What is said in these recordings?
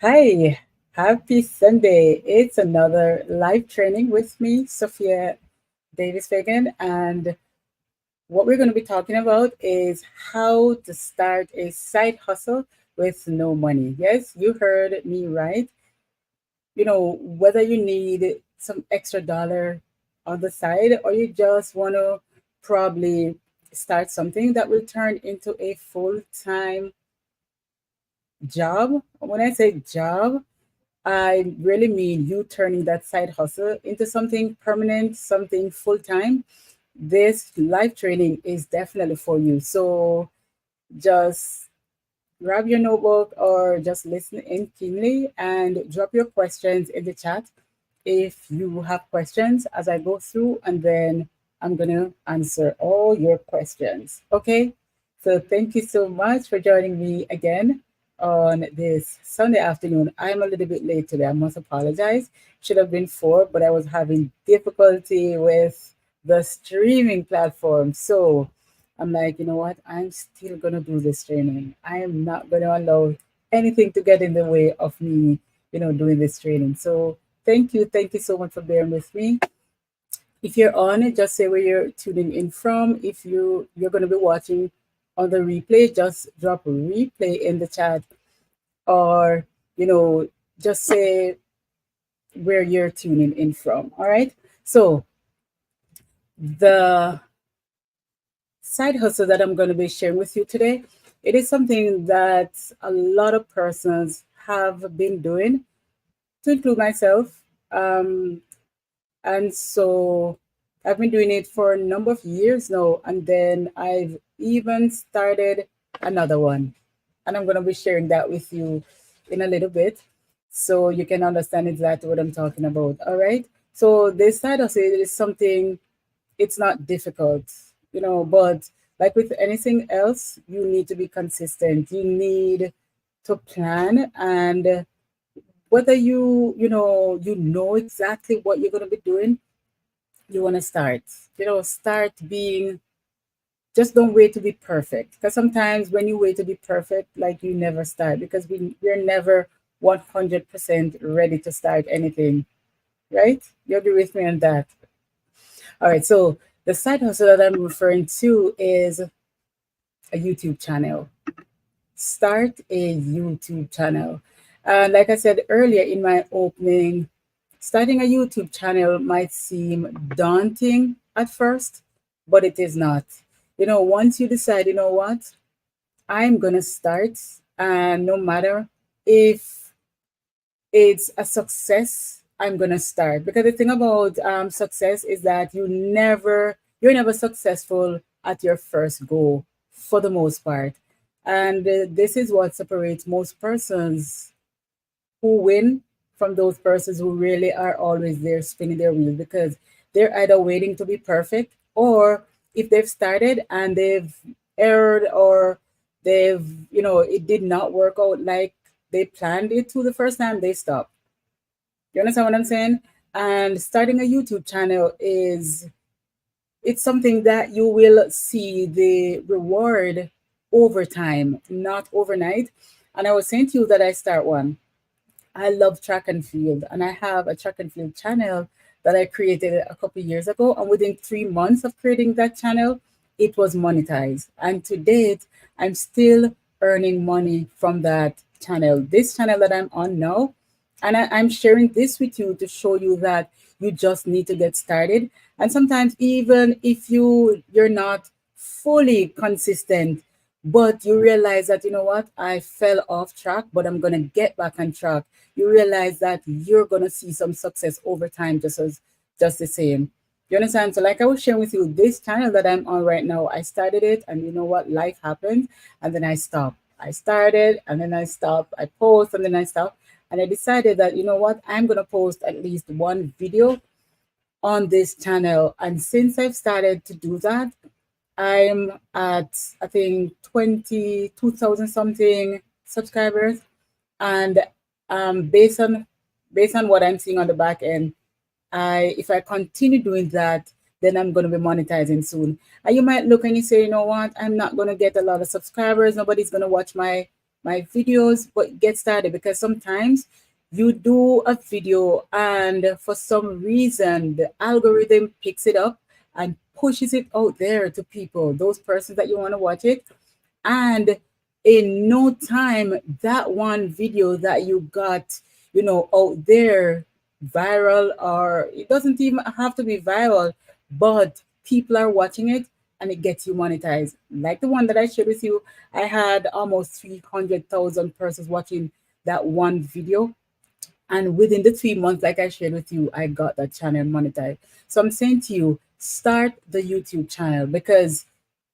Hi, happy Sunday. It's another live training with me, Sophia Davis Fagan. And what we're going to be talking about is how to start a side hustle with no money. Yes, you heard me right. Whether you need some extra dollar on the side or you just want to probably start something that will turn into a full time job. When I say job, I really mean you turning that side hustle into something permanent, something full time. This live training is definitely for you. So just grab your notebook or just listen in keenly and drop your questions in the chat if you have questions as I go through, and then I'm going to answer all your questions. Okay? So thank you so much for joining me again on this Sunday afternoon. I'm a little bit late today. I must apologize. Should have been 4, but I was having difficulty with the streaming platform. So I'm like, you know what? I'm still going to do this training. I am not going to allow anything to get in the way of me, doing this training. So thank you. Thank you so much for bearing with me. If you're on it, just say where you're tuning in from. If you're going to be watching on the replay, just drop a replay in the chat, or just say where you're tuning in from. All right. So the side hustle that I'm going to be sharing with you today, it is something that a lot of persons have been doing, to include myself. Um, and so I've been doing it for a number of years now, and then I've even started another one, and I'm going to be sharing that with you in a little bit so you can understand exactly what I'm talking about. All right. So this side hustle is something, it's not difficult, but like with anything else, you need to be consistent. You need to plan, and whether you know exactly what you're going to be doing, you want to start being, just don't wait to be perfect, because sometimes when you wait to be perfect, like, you never start, because we're never 100% ready to start anything, right? You agree with me on that? All right, so the side hustle that I'm referring to is a YouTube channel. Start a YouTube channel. Like I said earlier in my opening, starting a YouTube channel might seem daunting at first, but it is not. Once you decide, you know what, I'm going to start, and no matter if it's a success, I'm going to start. Because the thing about success is that you're never successful at your first goal for the most part. And this is what separates most persons who win from those persons who really are always there spinning their wheels, because they're either waiting to be perfect, or if they've started and they've erred, or it did not work out like they planned it to the first time, they stop. You understand what I'm saying? And starting a YouTube channel it's something that you will see the reward over time, not overnight. And I was saying to you that I start one. I love track and field, and I have a track and field channel that I created a couple years ago. And within 3 months of creating that channel, it was monetized. And to date, I'm still earning money from that channel. This channel that I'm on now, and I'm sharing this with you to show you that you just need to get started. And sometimes, even if you're not fully consistent, but you realize that, you know what, I fell off track, but I'm gonna get back on track, you realize that you're gonna see some success over time, just the same. You understand? So like I was sharing with you, this channel that I'm on right now, I started it, and you know what, life happened, and then I stopped. I started, and then I stopped. I post, and then I stopped. And I decided that, you know what, I'm gonna post at least one video on this channel. And since I've started to do that, I'm at, I think, 22,000 something subscribers. And based on what I'm seeing on the back end, if I continue doing that, then I'm going to be monetizing soon. And you might look and you say, you know what, I'm not going to get a lot of subscribers. Nobody's going to watch my my videos, but get started, because sometimes you do a video and for some reason the algorithm picks it up and pushes it out there to people, those persons that you want to watch it. And in no time, that one video that you got, out there viral, or it doesn't even have to be viral, but people are watching it and it gets you monetized. Like the one that I shared with you, I had almost 300,000 persons watching that one video, and within the 3 months, like I shared with you, I got that channel monetized. So I'm saying to you, start the YouTube channel, because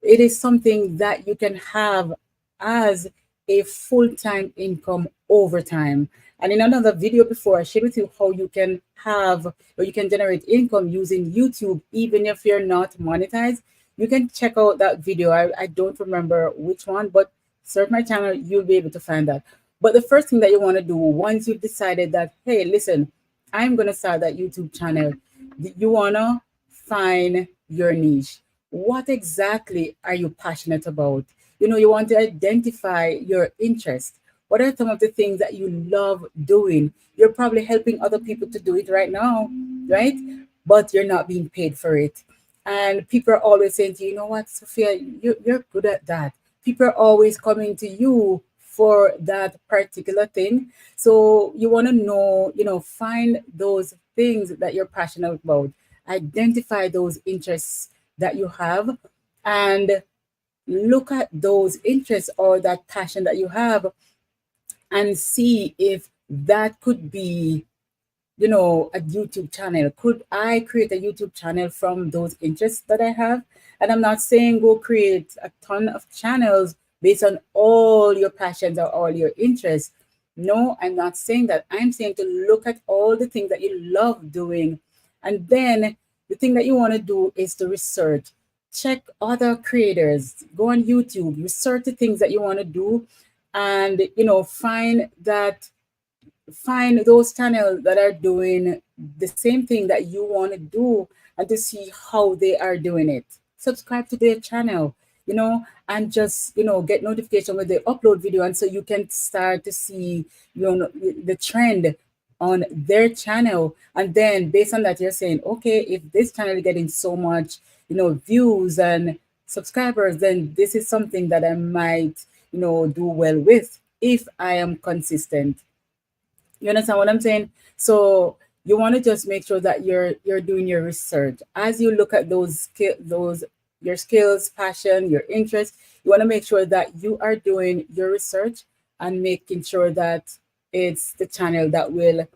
it is something that you can have as a full-time income over time. And in another video before, I shared with you how you can have, or you can generate income using YouTube, even if you're not monetized. You can check out that video. I don't remember which one, but search my channel, you'll be able to find that. But the first thing that you want to do once you've decided that, hey, listen, I'm going to start that YouTube channel, you want to find your niche. What exactly are you passionate about? You want to identify your interest. What are some of the things that you love doing? You're probably helping other people to do it right now, right? But you're not being paid for it. And people are always saying to you, you know what, Sophia, you're good at that. People are always coming to you for that particular thing. So you want to know, find those things that you're passionate about, identify those interests that you have, and look at those interests or that passion that you have, and see if that could be, a YouTube channel. Could I create a YouTube channel from those interests that I have? And I'm not saying go create a ton of channels based on all your passions or all your interests. No, I'm not saying that. I'm saying to look at all the things that you love doing. And then the thing that you want to do is to research. Check other creators, go on YouTube, research the things that you want to do, and find those channels that are doing the same thing that you want to do, and to see how they are doing it. Subscribe to their channel, and just, get notification when they upload video. And so you can start to see, the trend on their channel. And then based on that, you're saying, okay, if this channel is getting so much, views and subscribers, then this is something that I might, do well with if I am consistent. You understand what I'm saying? So you want to just make sure that you're doing your research as you look at those your skills, passion, your interests. You want to make sure that you are doing your research and making sure that it's the channel that will,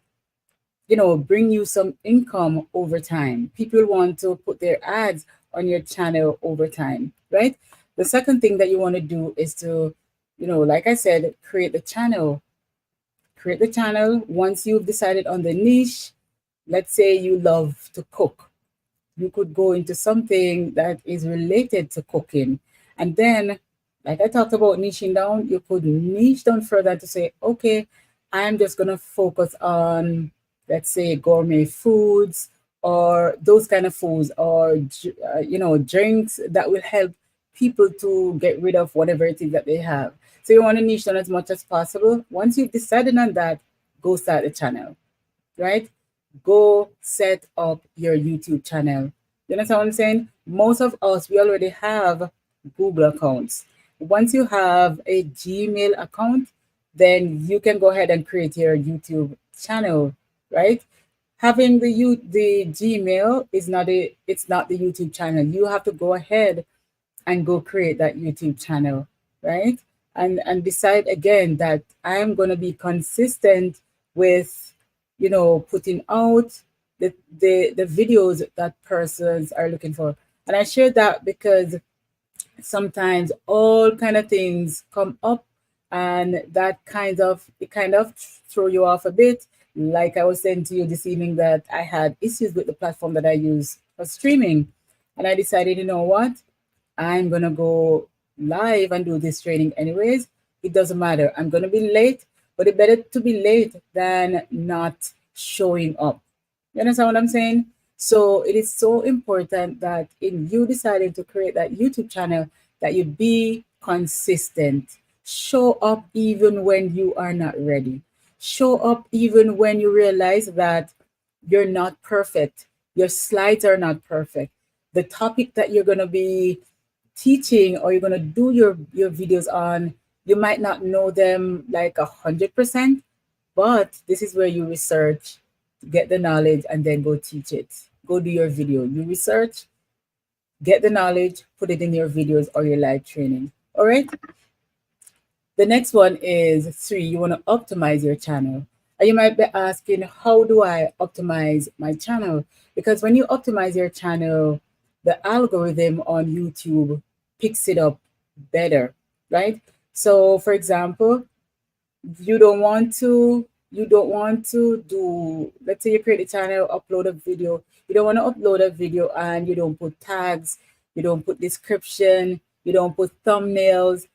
bring you some income over time. People want to put their ads on your channel over time, right? The second thing that you want to do is to, like I said, create the channel. Once you've decided on the niche, let's say you love to cook, you could go into something that is related to cooking. And then, like I talked about niching down, you could niche down further to say, okay, I'm just going to focus on, let's say, gourmet foods, or those kind of foods, or, drinks that will help people to get rid of whatever it is that they have. So you want to niche down as much as possible. Once you've decided on that, go start the channel, right? Go set up your YouTube channel. You understand what I'm saying? Most of us, we already have Google accounts. Once you have a Gmail account, then you can go ahead and create your YouTube channel, right? Having the Gmail is it's not the YouTube channel. You have to go ahead and go create that YouTube channel, right? And decide again that I'm going to be consistent with, putting out the videos that persons are looking for. And I share that because sometimes all kind of things come up, and that it kind of throw you off a bit. Like I was saying to you this evening, that I had issues with the platform that I use for streaming, and I decided, you know what, I'm going to go live and do this training anyways. It doesn't matter. I'm going to be late, but it's better to be late than not showing up. You understand what I'm saying? So it is so important that in you deciding to create that YouTube channel, that you be consistent. Show up even when you are not ready. Show up even when you realize that you're not perfect. Your slides are not perfect. The topic that you're going to be teaching or you're going to do your videos on, you might not know them like 100%, but this is where you research, get the knowledge, and then go teach it. Go do your video. You research, get the knowledge, put it in your videos or your live training. All right. The next one is 3. You want to optimize your channel. And you might be asking, how do I optimize my channel? Because when you optimize your channel, the algorithm on YouTube picks it up better, right? So, for example, you don't want to do, let's say you create a channel, upload a video. You don't want to upload a video and you don't put tags, you don't put description, you don't put thumbnails.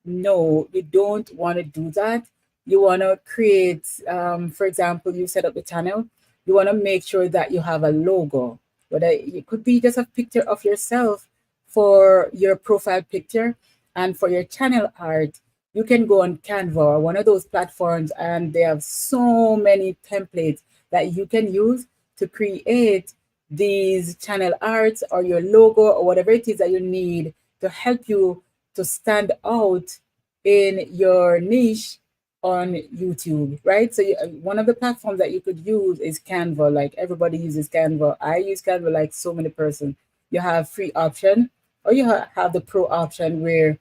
No, you don't want to do that. You want to create, for example, you set up the channel, you want to make sure that you have a logo, whether it could be just a picture of yourself for your profile picture, and for your channel art you can go on Canva or one of those platforms, and they have so many templates that you can use to create these channel arts or your logo or whatever it is that you need to help you to stand out in your niche on YouTube, right? So one of the platforms that you could use is Canva. Like everybody uses Canva. I use Canva like so many persons. You have free option or you have the pro option where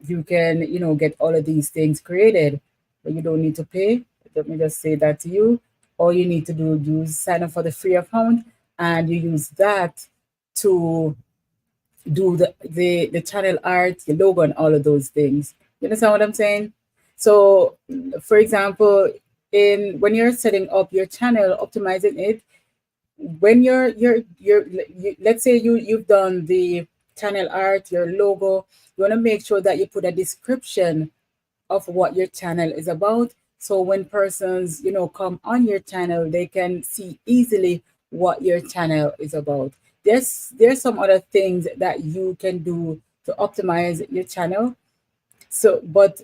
you can, get all of these things created, but you don't need to pay. Let me just say that to you. All you need to do is sign up for the free account, and you use that to do the channel art, your logo, and all of those things. You understand what I'm saying? So, for example, in when you're setting up your channel, optimizing it, when let's say you've done the channel art, your logo, you want to make sure that you put a description of what your channel is about, so when persons come on your channel, they can see easily what your channel is about. There's some other things that you can do to optimize your channel. So, but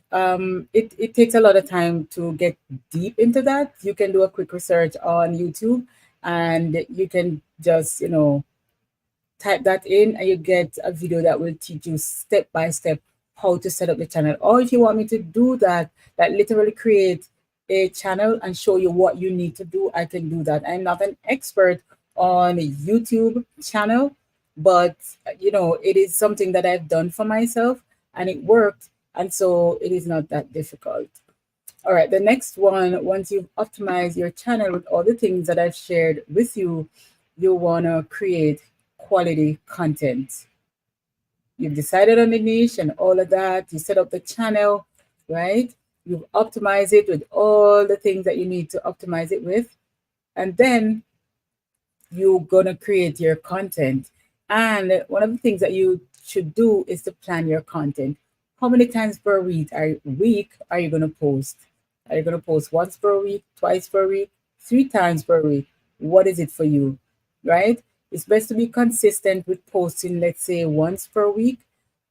it takes a lot of time to get deep into that. You can do a quick research on YouTube, and you can just type that in, and you get a video that will teach you step by step how to set up the channel. Or if you want me to do that, like literally create a channel and show you what you need to do, I can do that. I'm not an expert on YouTube channel, but it is something that I've done for myself and it worked. And so it is not that difficult. All right, the next one, once you've optimized your channel with all the things that I've shared with you, you want to create quality content. You've decided on the niche and all of that. You set up the channel, right? You've optimized it with all the things that you need to optimize it with. And then you're going to create your content. And one of the things that you should do is to plan your content. How many times per week are you going to post? Are you going to post once per week, twice per week, 3 times per week? What is it for you, right? It's best to be consistent with posting, let's say, once per week,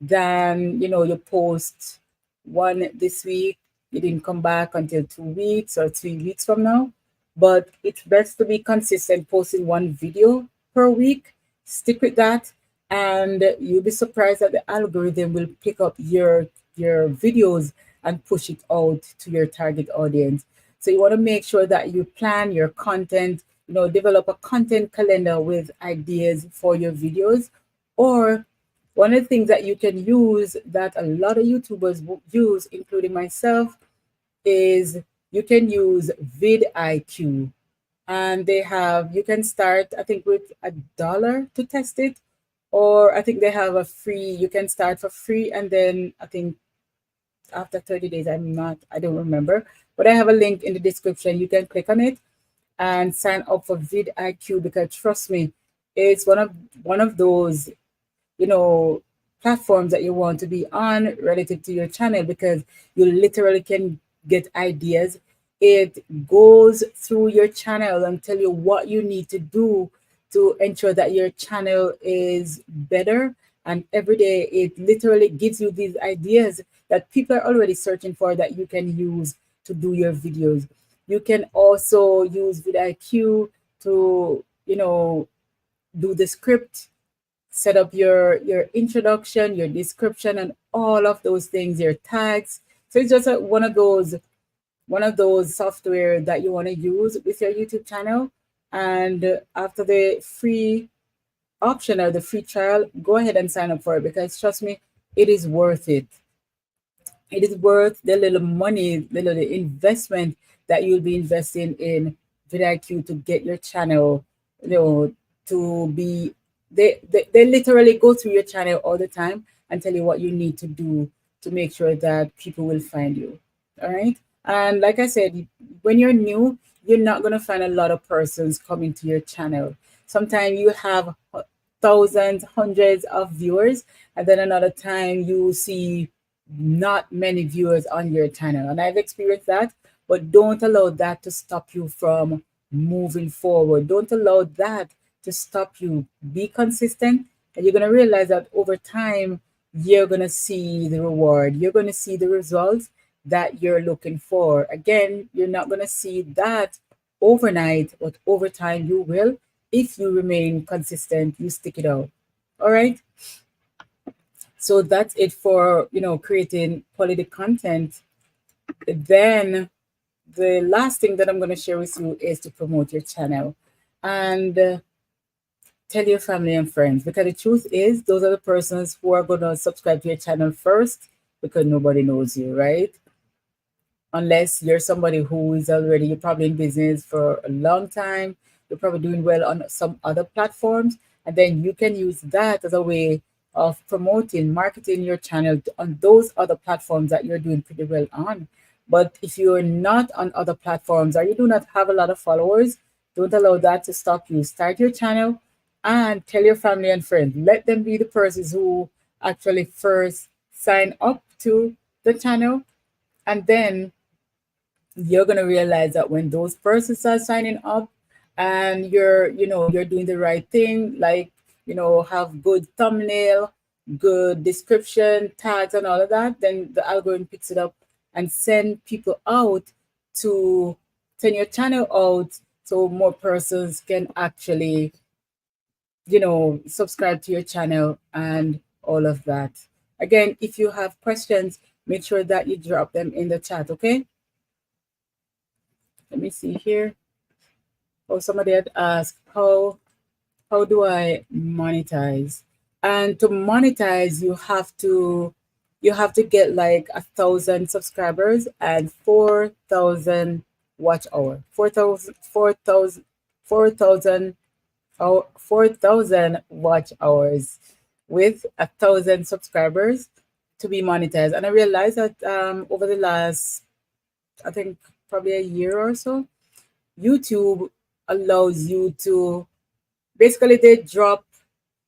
than, you post one this week, you didn't come back until 2 weeks or 3 weeks from now. But it's best to be consistent, posting one video per week. Stick with that, and you'll be surprised that the algorithm will pick up your videos and push it out to your target audience. So you want to make sure that you plan your content, develop a content calendar with ideas for your videos. Or one of the things that you can use that a lot of YouTubers use, including myself, is you can use vidIQ. And you can start, I think, with $1 to test it. Or I think they have you can start for free, and then I think after 30 days, I don't remember, but I have a link in the description. You can click on it and sign up for vidIQ, because trust me, it's one of those platforms that you want to be on relative to your channel, because you literally can get ideas. It goes through your channel and tell you what you need to do to ensure that your channel is better And every day it literally gives you these ideas that people are already searching for that you can use to do your videos. You can also use vidIQ to, do the script, set up your introduction, your description, and all of those things, your tags. So it's just one of those software that you want to use with your YouTube channel. And after the free option or the free trial, go ahead and sign up for it, because trust me, it is worth it. It is worth the little money, the little investment that you'll be investing in vidIQ to get your channel, to be, they literally go through your channel all the time and tell you what you need to do to make sure that people will find you. All right. And like I said, when you're new, you're not going to find a lot of persons coming to your channel. Sometimes you have thousands, hundreds of viewers, and then another time you see not many viewers on your channel. And I've experienced that, but don't allow that to stop you from moving forward. Don't allow that to stop you. Be consistent, and you're going to realize that over time, you're going to see the reward. You're going to see the results that you're looking for. Again, you're not going to see that overnight, but over time you will, if you remain consistent, you stick it out. All right. So that's it for, creating quality content. Then the last thing that I'm going to share with you is to promote your channel and tell your family and friends, because the truth is those are the persons who are going to subscribe to your channel first, because nobody knows you, right? Unless you're somebody who is already, you're probably in business for a long time, you're probably doing well on some other platforms, and then you can use that as a way of promoting, marketing your channel on those other platforms that you're doing pretty well on. But if you're not on other platforms or you do not have a lot of followers, don't allow that to stop you. Start your channel and tell your family and friends. Let them be the persons who actually first sign up to the channel, and then you're going to realize that when those persons are signing up and you're doing the right thing, like, have good thumbnail, good description, tags, and all of that, then the algorithm picks it up and send your channel out, so more persons can actually, subscribe to your channel and all of that. Again, if you have questions, make sure that you drop them in the chat. Okay. Let me see here. Oh, somebody had asked, how do I monetize? And to monetize, you have to get like 1,000 subscribers and 4,000 watch hour. 4,000 watch hours with 1,000 subscribers to be monetized. And I realized that over the last, I think, probably a year or so, YouTube allows you to basically, they drop,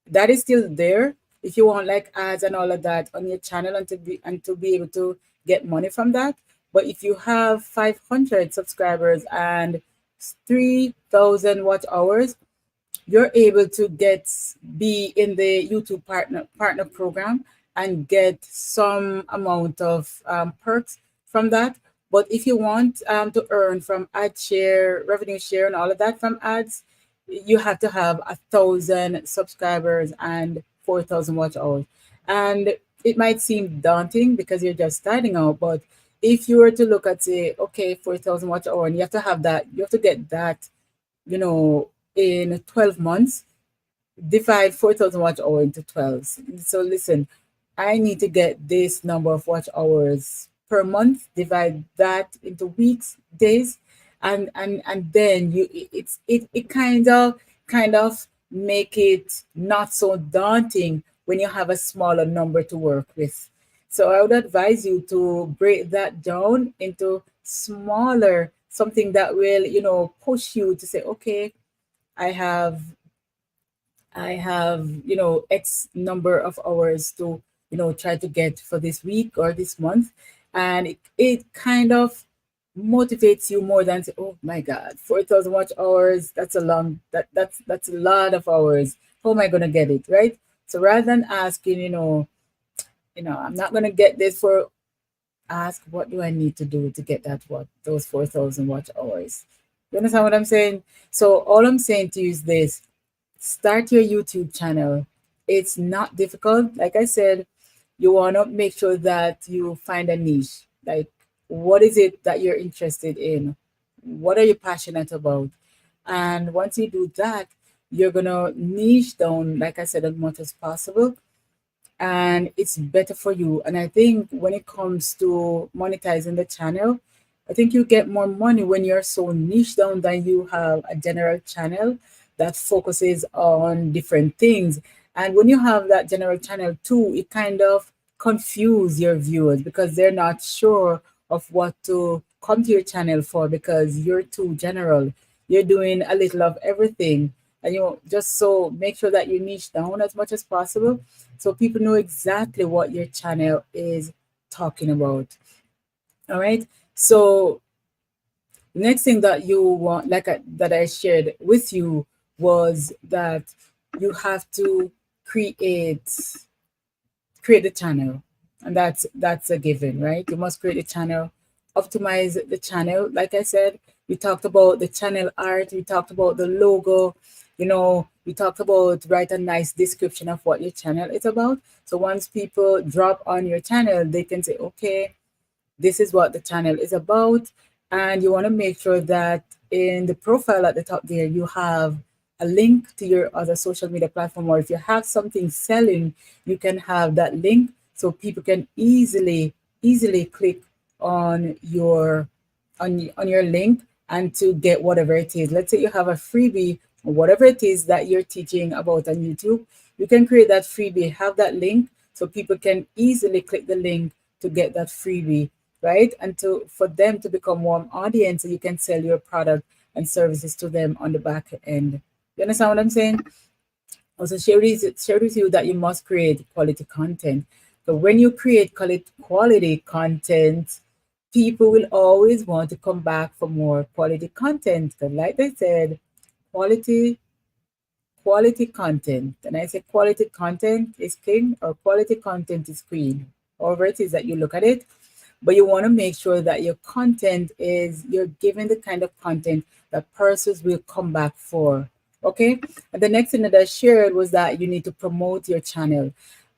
that is still there if you want like ads and all of that on your channel, and to be able to get money from that. But if you have 500 subscribers and 3,000 watch hours, you're able to be in the YouTube partner program and get some amount of perks from that. But if you want to earn from ad share, revenue share, and all of that from ads, you have to have 1,000 subscribers and 4,000 watch hours. And it might seem daunting because you're just starting out, but if you were to look at, say, okay, 4,000 watch hour, and you have to have that, you have to get that, in 12 months, divide 4,000 watch hour into 12. So listen, I need to get this number of watch hours per month, divide that into weeks, days, and then it kind of make it not so daunting when you have a smaller number to work with. So I would advise you to break that down into smaller, something that will, push you to say, okay, I have X number of hours to, try to get for this week or this month. And it kind of motivates you more than say, oh my God, 4,000 watch hours, that's a lot of hours. How am I going to get it? Right? So rather than asking, I'm not gonna get this for, ask what do I need to do to get that, what, those 4,000 watch hours. You understand what I'm saying? So all I'm saying to you is this: start your YouTube channel. It's not difficult. Like I said, you want to make sure that you find a niche. Like, what is it that you're interested in? What are you passionate about? And once you do that, you're going to niche down, like I said, as much as possible, and it's better for you. And I think when it comes to monetizing the channel, I think you get more money when you're so niche down than you have a general channel that focuses on different things. And when you have that general channel too, it kind of confuse your viewers because they're not sure of what to come to your channel for because you're too general. You're doing a little of everything. And you just so make sure that you niche down as much as possible so people know exactly what your channel is talking about. All right. So next thing that you want, that I shared with you, was that you have to create create the channel, and that's a given, right? You must create a channel, optimize the channel. Like I said, we talked about the channel art, we talked about the logo, we talked about write a nice description of what your channel is about. So once people drop on your channel, they can say, okay, this is what the channel is about. And you want to make sure that in the profile at the top there, you have a link to your other social media platform, or if you have something selling, you can have that link so people can easily click on your on your link and to get whatever it is. Let's say you have a freebie or whatever it is that you're teaching about on YouTube, you can create that freebie, have that link so people can easily click the link to get that freebie, right? And to for them to become warm audience, so you can sell your product and services to them on the back end. You understand what I'm saying? Also, share with you that you must create quality content. So when you create quality content, people will always want to come back for more quality content. Because like they said, quality quality content. And I say quality content is king or quality content is queen. However it is that you look at it, but you want to make sure that your content is, you're giving the kind of content that persons will come back for. Okay. And the next thing that I shared was that you need to promote your channel.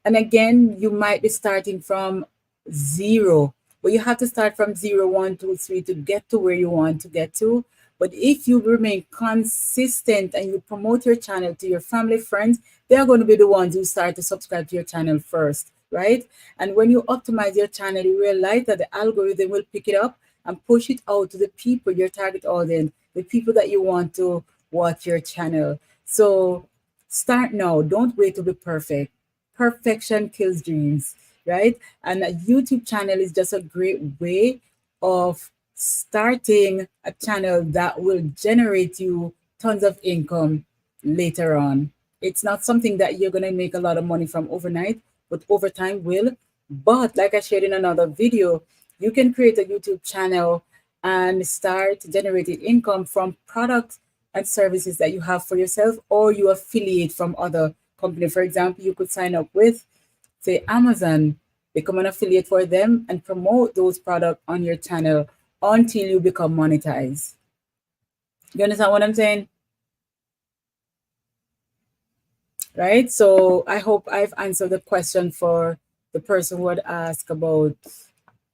And again, you might be starting from zero, but you have to start from zero, one, two, three to get to where you want to get to. But if you remain consistent and you promote your channel to your family, friends, they are going to be the ones who start to subscribe to your channel first, right? And when you optimize your channel, you realize that the algorithm will pick it up and push it out to the people, your target audience, the people that you want to watch your channel. So start now. Don't wait to be perfect. Perfection kills dreams, right? And a YouTube channel is just a great way of starting a channel that will generate you tons of income later on. It's not something that you're going to make a lot of money from overnight, but over time will. But like I shared in another video, you can create a YouTube channel and start generating income from products and services that you have for yourself, or you affiliate from other companies. For example, you could sign up with, say, Amazon, become an affiliate for them and promote those products on your channel until you become monetized. You understand what I'm saying? Right? So I hope I've answered the question for the person who had asked about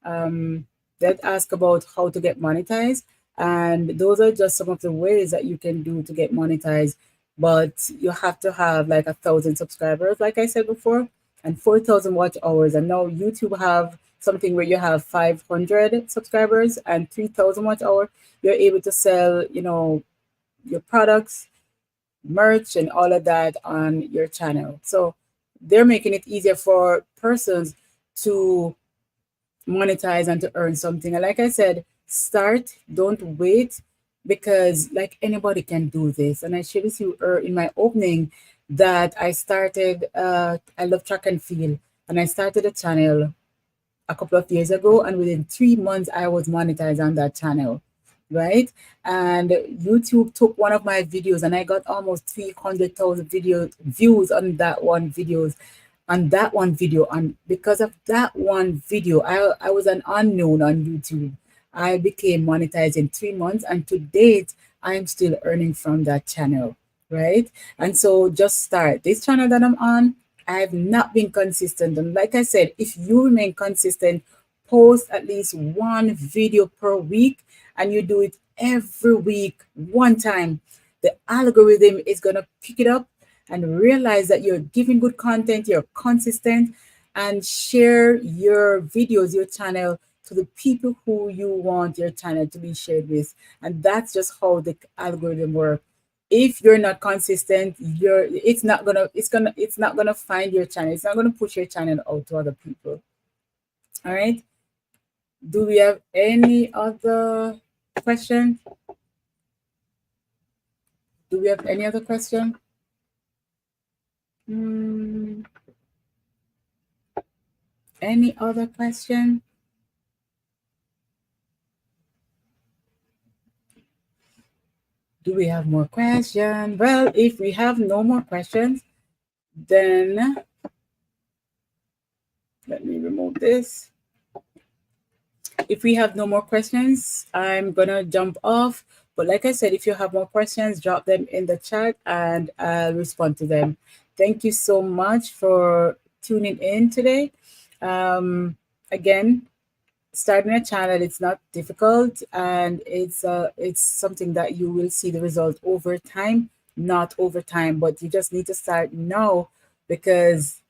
um, how to get monetized. And those are just some of the ways that you can do to get monetized. But you have to have like 1,000 subscribers, like I said before, and 4,000 watch hours. And now YouTube have something where you have 500 subscribers and 3,000 watch hours. You're able to sell, your products, merch, and all of that on your channel. So they're making it easier for persons to monetize and to earn something. And like I said, start, don't wait, because like anybody can do this. And I shared with you in my opening that I love track and field, and I started a channel a couple of years ago, and within 3 months I was monetized on that channel. right? And YouTube took one of my videos and I got almost 300,000 video views on that one video. And because of that one video, I was an unknown on YouTube. I became monetized in 3 months, and to date I'm still earning from that channel, right? And so just start this channel that I'm on. I've not been consistent, and like I said, if you remain consistent, post at least one video per week, and you do it every week one time, the algorithm is going to pick it up and realize that you're giving good content, you're consistent, and share your videos, your channel, to the people who you want your channel to be shared with. And that's just how the algorithm works. If you're not consistent, it's not gonna find your channel. It's not gonna push your channel out to other people. All right. Do we have any other question? Do we have any other question? Hmm. Any other question? Do we have more questions? Well, if we have no more questions, then let me remove this. If we have no more questions, I'm gonna jump off. But like I said, if you have more questions, drop them in the chat and I'll respond to them. Thank you so much for tuning in today. Again, starting a channel, it's not difficult, and it's something that you will see the result over time, not over time, but you just need to start now, because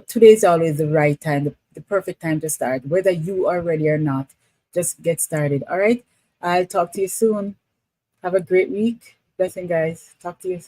today's always the right time, the perfect time to start, whether you are ready or not. Just get started. All right, I'll talk to you soon. Have a great week. Blessing, guys. Talk to you.